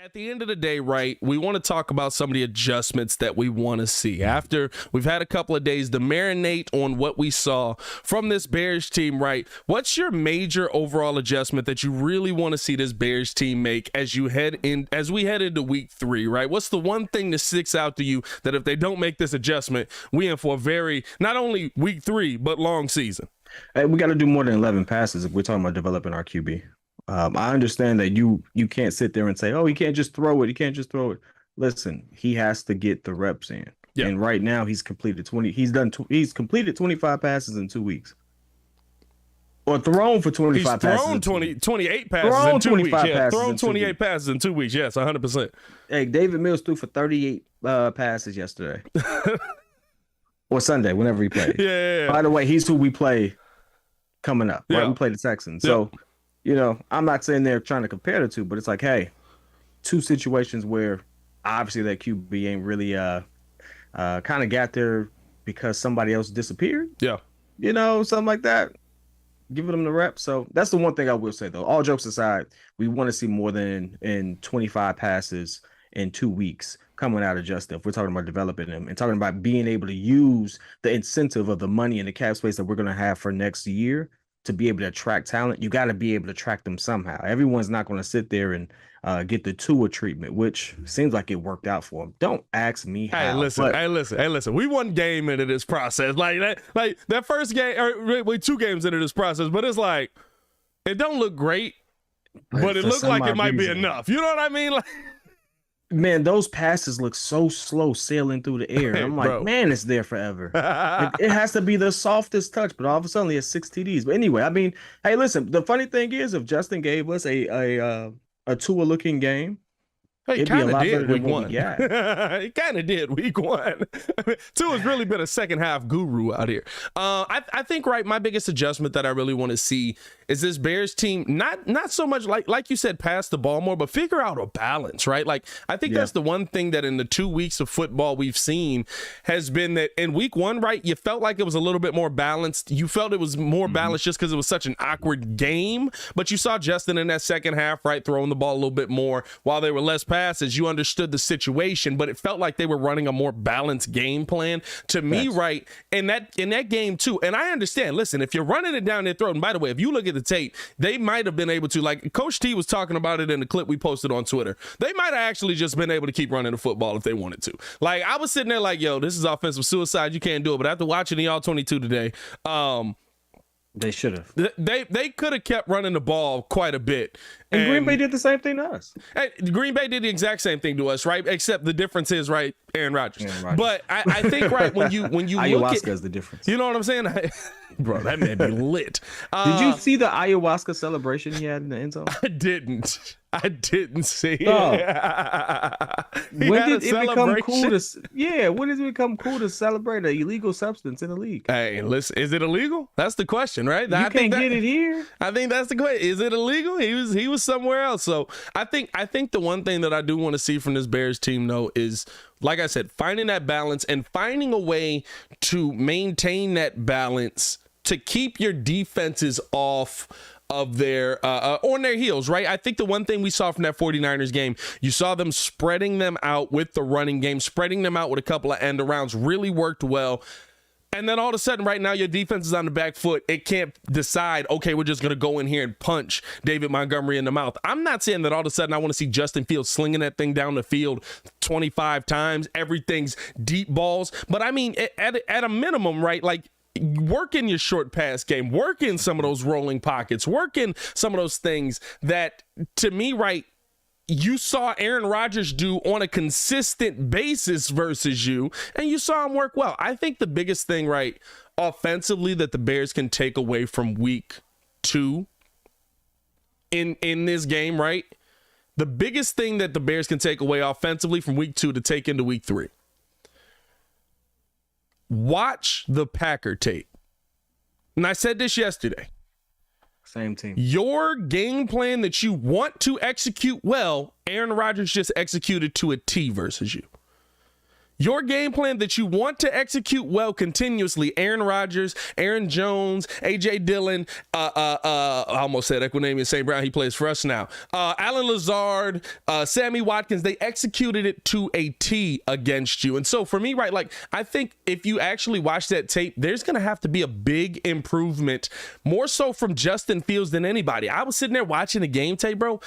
At the end of the day, right, we want to talk about some of the adjustments that we want to see. After we've had a couple of days to marinate on what we saw from this Bears team, right, what's your major overall adjustment that you really want to see this Bears team make as we head into week 3, right? What's the one thing that sticks out to you that if they don't make this adjustment, we in for a very, not only week 3, but long season? Hey, we got to do more than 11 passes if we're talking about developing our QB. I understand that you can't sit there and say, oh, he can't just throw it. He can't just throw it. Listen, he has to get the reps in. Yeah. And right now he's completed 20. He's completed 25 passes in 2 weeks. Or thrown for 25 passes. He's thrown 28 passes in 2 weeks. Yeah, thrown 28 passes in 2 weeks. Yes, 100%. Hey, David Mills threw for 38 passes yesterday. Or Sunday, whenever he played. Yeah. By the way, he's who we play coming up. Right? Yeah. We play the Texans. So, you know, I'm not saying they're trying to compare the two, but it's like, hey, two situations where obviously that QB ain't really kind of got there because somebody else disappeared. Yeah. You know, something like that. Giving them the reps. So that's the one thing I will say, though. All jokes aside, we want to see more than in 25 passes in 2 weeks coming out of Justin. If we're talking about developing them and talking about being able to use the incentive of the money and the cap space that we're going to have for next year to be able to attract talent, you got to be able to attract them somehow. Everyone's not going to sit there and get the Tua treatment, which seems like it worked out for him. Don't ask me how. Hey, listen. We one game into this process. Like that first game, or wait, 2 games into this process, but it's like, it don't look great, but it looked like it might be enough. You know what I mean? Like, man, those passes look so slow sailing through the air. I'm like, bro, man, it's there forever. It has to be the softest touch, but all of a sudden it's 6 TDs. But anyway, I mean, hey, listen, the funny thing is, if Justin gave us a Tua-looking game, he kind of did week 1. Yeah, he kind of did week 1. Tua's really been a second half guru out here. I think, right, my biggest adjustment that I really want to see is this Bears team not so much like you said, pass the ball more, but figure out a balance, right? Like, I think that's the one thing that in the 2 weeks of football we've seen has been that in week 1, right, you felt like it was a little bit more balanced. You felt it was more balanced just because it was such an awkward game, but you saw Justin in that second half, right, throwing the ball a little bit more while they were less passes. You understood the situation, but it felt like they were running a more balanced game plan to me, right? In that game too. And I understand, listen, if you're running it down their throat, and by the way, if you look at the tape, they might have been able to, like Coach T was talking about it in the clip we posted on Twitter, they might have actually just been able to keep running the football if they wanted to. Like, I was sitting there like, yo, this is offensive suicide. You can't do it. But after watching the All-22 today, they should have. They could have kept running the ball quite a bit. And Green Bay did the same thing to us. Green Bay did the exact same thing to us, right? Except the difference is, right, Aaron Rodgers. But I think, right, when you ayahuasca is the difference. You know what I'm saying? Bro, that man be lit. Did you see the ayahuasca celebration he had in the end zone? I didn't see it. Oh. When did it become cool to celebrate an illegal substance in the league? Hey, listen, is it illegal? That's the question, right? You can't get it here. I think that's the question. Is it illegal? He was somewhere else. So I think the one thing that I do want to see from this Bears team, though, is, like I said, finding that balance and finding a way to maintain that balance to keep your defenses off of their on their heels, right? I think the one thing we saw from that 49ers game, you saw them spreading them out with the running game, spreading them out with a couple of end arounds, really worked well. And then all of a sudden, right now, your defense is on the back foot. It can't decide, okay, we're just going to go in here and punch David Montgomery in the mouth. I'm not saying that all of a sudden I want to see Justin Fields slinging that thing down the field 25 times. Everything's deep balls. But I mean, at a minimum, right, like, work in your short pass game, work in some of those rolling pockets, work in some of those things that, to me, right, you saw Aaron Rodgers do on a consistent basis versus you, and you saw him work well. I think the biggest thing, right, offensively that the Bears can take away from week 2 in this game, right, the biggest thing that the Bears can take away offensively from week 2 to take into week 3. Watch the Packer tape. And I said this yesterday. Same team. Your game plan that you want to execute well, Aaron Rodgers just executed to a T versus you. Your game plan that you want to execute well continuously, Aaron Rodgers, Aaron Jones, A.J. Dillon, I almost said Equinemius St. Brown, he plays for us now, Alan Lazard, Sammy Watkins, they executed it to a T against you. And so for me, right, like, I think if you actually watch that tape, there's going to have to be a big improvement, more so from Justin Fields than anybody. I was sitting there watching the game tape, bro.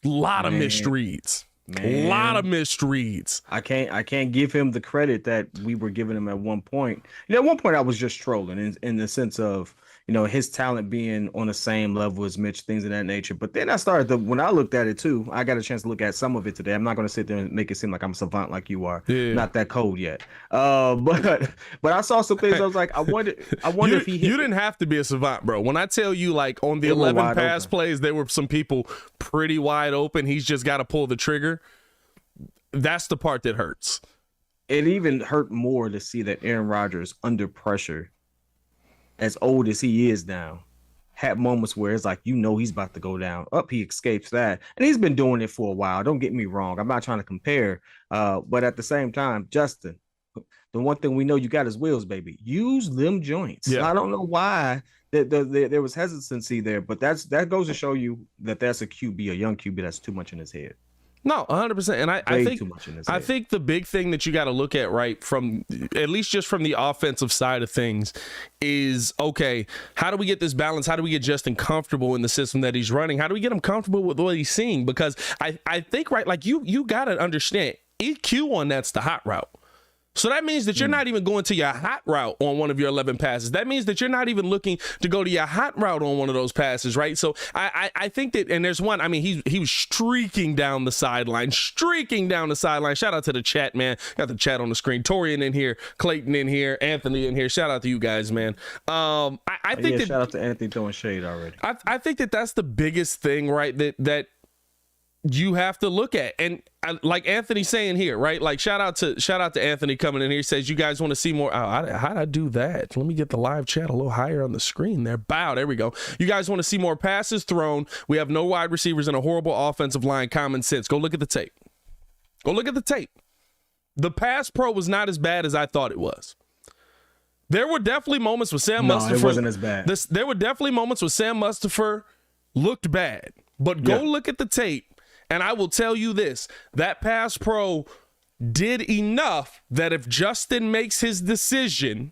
A lot of misreads. A lot of misreads. I can't give him the credit that we were giving him at one point. You know, at one point I was just trolling in the sense of, you know, his talent being on the same level as Mitch, things of that nature. But then I started when I looked at it too, I got a chance to look at some of it today. I'm not going to sit there and make it seem like I'm a savant like you are. Yeah. Not that cold yet. But I saw some things. I was like, I wonder if he hit. You didn't have to be a savant, bro. When I tell you, like, on the 11 pass plays, there were some people pretty wide open. He's just got to pull the trigger. That's the part that hurts. It even hurt more to see that Aaron Rodgers, under pressure, as old as he is now, had moments where it's like, you know, he's about to go down. He escapes that. And he's been doing it for a while. Don't get me wrong. I'm not trying to compare. But at the same time, Justin, the one thing we know you got is wheels, baby. Use them joints. Yeah. I don't know why there was hesitancy there, but that goes to show you that that's a QB, a young QB that's too much in his head. No, 100%. And I think the big thing that you got to look at, right, from at least just from the offensive side of things is, okay, how do we get this balance? How do we get Justin comfortable in the system that he's running? How do we get him comfortable with what he's seeing? Because I think, right, like you got to understand, EQ on that's the hot route. So that means that you're not even going to your hot route on one of your 11 passes. That means that you're not even looking to go to your hot route on one of those passes, right? So I think that, and there's one, I mean, he was streaking down the sideline. Shout out to the chat, man. Got the chat on the screen. Torian in here, Clayton in here, Anthony in here. Shout out to you guys, man. I think that, shout out to Anthony throwing shade already. I think that that's the biggest thing, right? That you have to look at. And like Anthony saying here, right? Like shout out to Anthony coming in here. He says, you guys want to see more. How'd I do that? Let me get the live chat a little higher on the screen there. Bow, there we go. You guys want to see more passes thrown. We have no wide receivers and a horrible offensive line. Common sense. Go look at the tape. The pass pro was not as bad as I thought it was. There were definitely moments with Sam Mustipher. It wasn't as bad. There were definitely moments with Sam Mustipher looked bad. But go look at the tape. And I will tell you this, that pass pro did enough that if Justin makes his decision,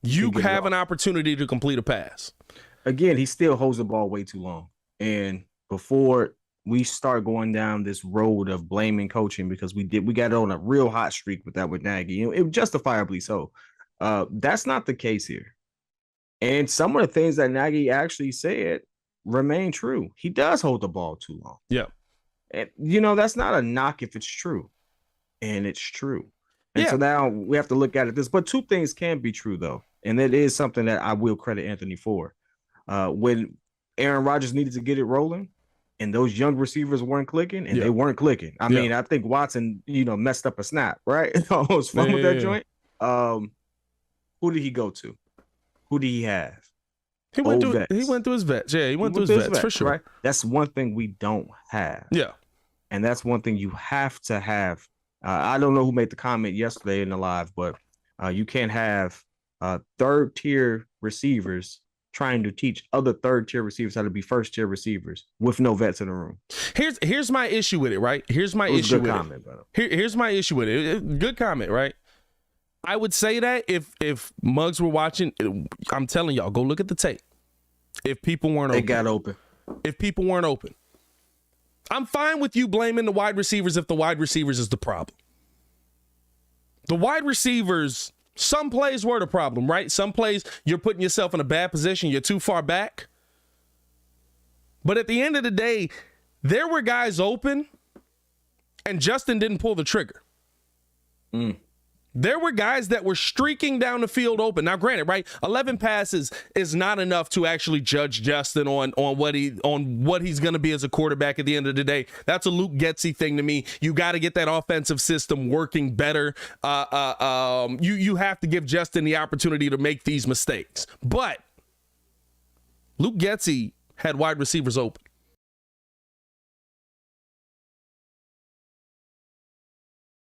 you have an opportunity to complete a pass. Again, he still holds the ball way too long. And before we start going down this road of blaming coaching, because we got on a real hot streak with Nagy, you know, it justifiably so. That's not the case here. And some of the things that Nagy actually said remain true. He does hold the ball too long. Yeah. And, you know, that's not a knock if it's true. And it's true. And so now we have to look at it this. But two things can be true, though. And it is something that I will credit Anthony for. When Aaron Rodgers needed to get it rolling and those young receivers weren't clicking, and they weren't clicking. I mean, I think Watson, you know, messed up a snap, right? Almost fun with that joint. Who did he go to? Who did he have? He went through his vets. Yeah, he went through his vets for sure. Right? That's one thing we don't have. Yeah. And that's one thing you have to have. I don't know who made the comment yesterday in the live, but you can't have third-tier receivers trying to teach other third-tier receivers how to be first-tier receivers with no vets in the room. Here's my issue with it, right? Here's my issue with it. Here's my issue with it. Good comment, right? I would say that if Muggs were watching, I'm telling y'all, go look at the tape. If people weren't open. They got open. If people weren't open. I'm fine with you blaming the wide receivers if the wide receivers is the problem. The wide receivers, some plays were the problem, right? Some plays you're putting yourself in a bad position. You're too far back. But at the end of the day, there were guys open and Justin didn't pull the trigger. There were guys that were streaking down the field open. Now, granted, right, 11 passes is not enough to actually judge Justin on what he's going to be as a quarterback at the end of the day. That's a Luke Getsy thing to me. You got to get that offensive system working better. You have to give Justin the opportunity to make these mistakes. But Luke Getsy had wide receivers open.